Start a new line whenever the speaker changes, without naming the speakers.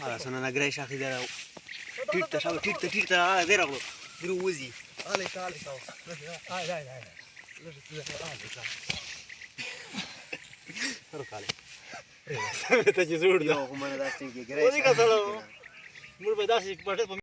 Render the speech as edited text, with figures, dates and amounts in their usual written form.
هذا صرنا نقريش أخي ذا تيرتا شاب تيرتا هذا ذي رغلو ذي وزي
علي تعالي تعال هاي هاي هاي
رك عليه
تجي زور
يو هم أنا داستين كي قريش
ودي كسلو مر بداسي بحث